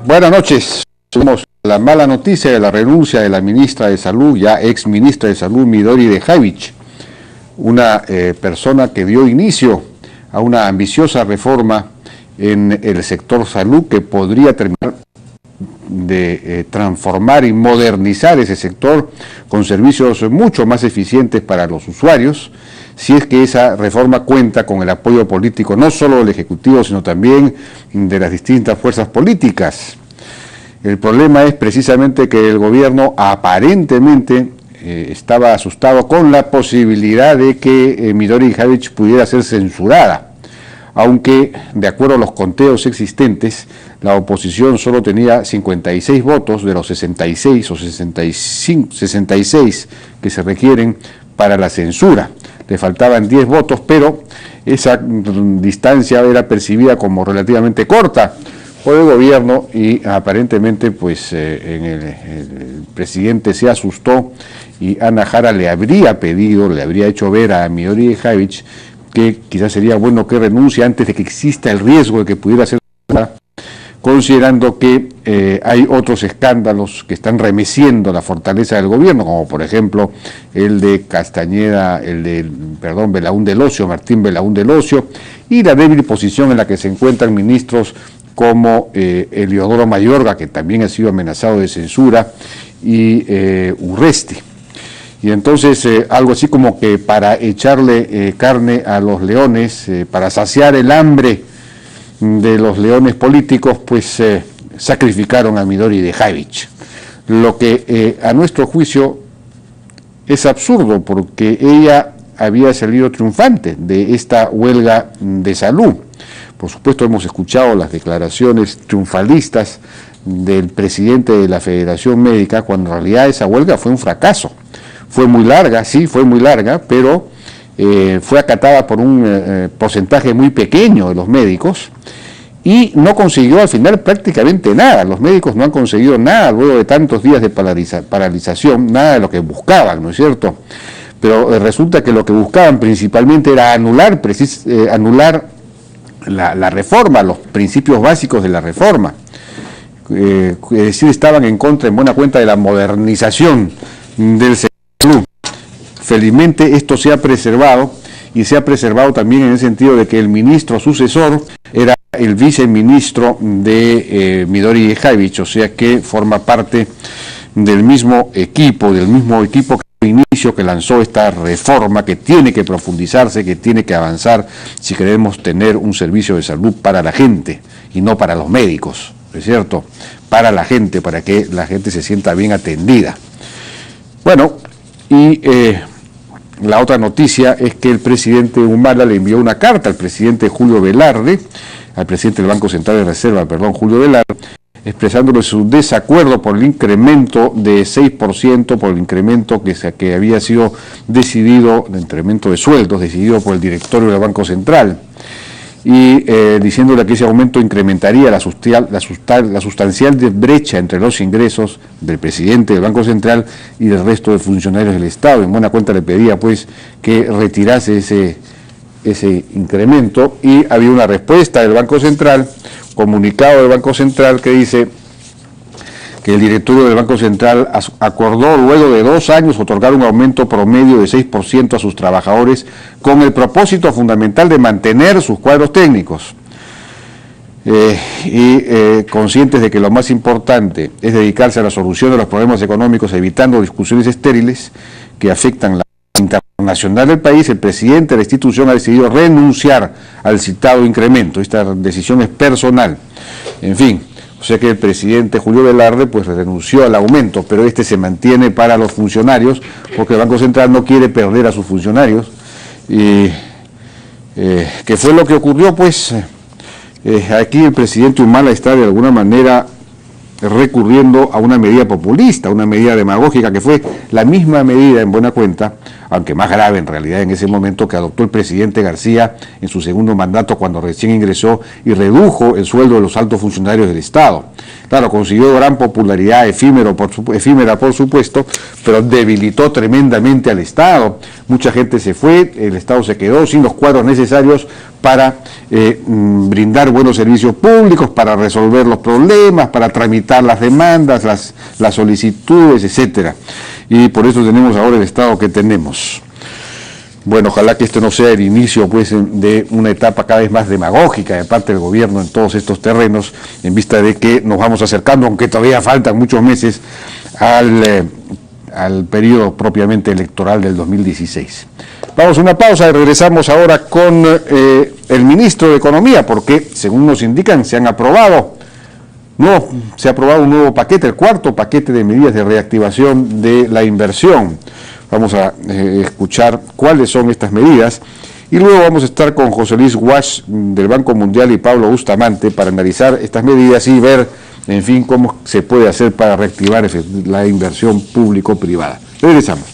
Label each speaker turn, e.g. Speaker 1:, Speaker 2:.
Speaker 1: Buenas noches. Tenemos la mala noticia de la renuncia de la ministra de Salud, ya ex ministra de Salud, Midori Dejavić, una persona que dio inicio a una ambiciosa reforma en el sector salud que podría terminar de transformar y modernizar ese sector con servicios mucho más eficientes para los usuarios, si es que esa reforma cuenta con el apoyo político no solo del Ejecutivo, sino también de las distintas fuerzas políticas. El problema es precisamente que el gobierno aparentemente estaba asustado con la posibilidad de que Midori Dejavić pudiera ser censurada, aunque de acuerdo a los conteos existentes, la oposición solo tenía 56 votos de los 66 o 66 que se requieren para la censura. Le faltaban 10 votos, pero esa distancia era percibida como relativamente corta por el gobierno y aparentemente pues el presidente se asustó y Ana Jara le habría hecho ver a Midori Dejavić que quizás sería bueno que renuncie antes de que exista el riesgo de que pudiera ser, considerando que hay otros escándalos que están remeciendo la fortaleza del gobierno, como por ejemplo el de Belaúnde del Ocio, Martín Belaúnde del Ocio, y la débil posición en la que se encuentran ministros como Eliodoro Mayorga, que también ha sido amenazado de censura, y Urresti. Y entonces algo así como que para echarle carne a los leones, para saciar el hambre de los leones políticos, pues sacrificaron a Midori Dejavić. Lo que a nuestro juicio es absurdo, porque ella había salido triunfante de esta huelga de salud. Por supuesto hemos escuchado las declaraciones triunfalistas del presidente de la Federación Médica, cuando en realidad esa huelga fue un fracaso. Fue muy larga, sí, fue muy larga, pero fue acatada por un porcentaje muy pequeño de los médicos y no consiguió al final prácticamente nada. Los médicos no han conseguido nada luego de tantos días de paralización, nada de lo que buscaban, ¿no es cierto? Pero resulta que lo que buscaban principalmente era anular la reforma, los principios básicos de la reforma. Es decir, estaban en contra, en buena cuenta, de la modernización del sector. Felizmente esto se ha preservado, y se ha preservado también en el sentido de que el ministro sucesor era el viceministro de Midori Dejavić, o sea que forma parte del mismo equipo que inicio, que lanzó esta reforma, que tiene que profundizarse, que tiene que avanzar si queremos tener un servicio de salud para la gente y no para los médicos, ¿no es cierto? Para la gente, para que la gente se sienta bien atendida. Bueno, y la otra noticia es que el presidente Humala le envió una carta al presidente Julio Velarde, al presidente del Banco Central de Reserva, Julio Velarde, expresándole su desacuerdo por el incremento de 6%, por el incremento que había sido decidido, el incremento de sueldos decidido por el directorio del Banco Central, y diciéndole que ese aumento incrementaría la sustancial brecha entre los ingresos del presidente del Banco Central y del resto de funcionarios del Estado. En buena cuenta le pedía pues que retirase ese incremento, y había una respuesta del Banco Central, comunicado del Banco Central, que dice que el directorio del Banco Central acordó luego de 2 años otorgar un aumento promedio de 6% a sus trabajadores con el propósito fundamental de mantener sus cuadros técnicos. Conscientes de que lo más importante es dedicarse a la solución de los problemas económicos, evitando discusiones estériles que afectan la internacional del país, el presidente de la institución ha decidido renunciar al citado incremento. Esta decisión es personal. En fin, o sea que el presidente Julio Velarde pues renunció al aumento, pero este se mantiene para los funcionarios, porque el Banco Central no quiere perder a sus funcionarios. ¿Qué fue lo que ocurrió? Pues aquí el presidente Humala está de alguna manera recurriendo a una medida populista, una medida demagógica, que fue la misma medida, en buena cuenta, aunque más grave en realidad en ese momento, que adoptó el presidente García en su segundo mandato cuando recién ingresó y redujo el sueldo de los altos funcionarios del Estado. Claro, consiguió gran popularidad, efímera por supuesto, pero debilitó tremendamente al Estado. Mucha gente se fue, el Estado se quedó sin los cuadros necesarios para brindar buenos servicios públicos, para resolver los problemas, para tramitar las demandas, las solicitudes, etcétera. Y por eso tenemos ahora el Estado que tenemos. Bueno, ojalá que esto no sea el inicio pues de una etapa cada vez más demagógica de parte del gobierno en todos estos terrenos, en vista de que nos vamos acercando, aunque todavía faltan muchos meses, al periodo propiamente electoral del 2016. Vamos a una pausa y regresamos ahora con el ministro de Economía, porque según nos indican se ha aprobado un nuevo paquete, el cuarto paquete de medidas de reactivación de la inversión. Vamos a escuchar cuáles son estas medidas y luego vamos a estar con José Luis Guasch del Banco Mundial y Pablo Bustamante para analizar estas medidas y ver, en fin, cómo se puede hacer para reactivar la inversión público-privada. Regresamos.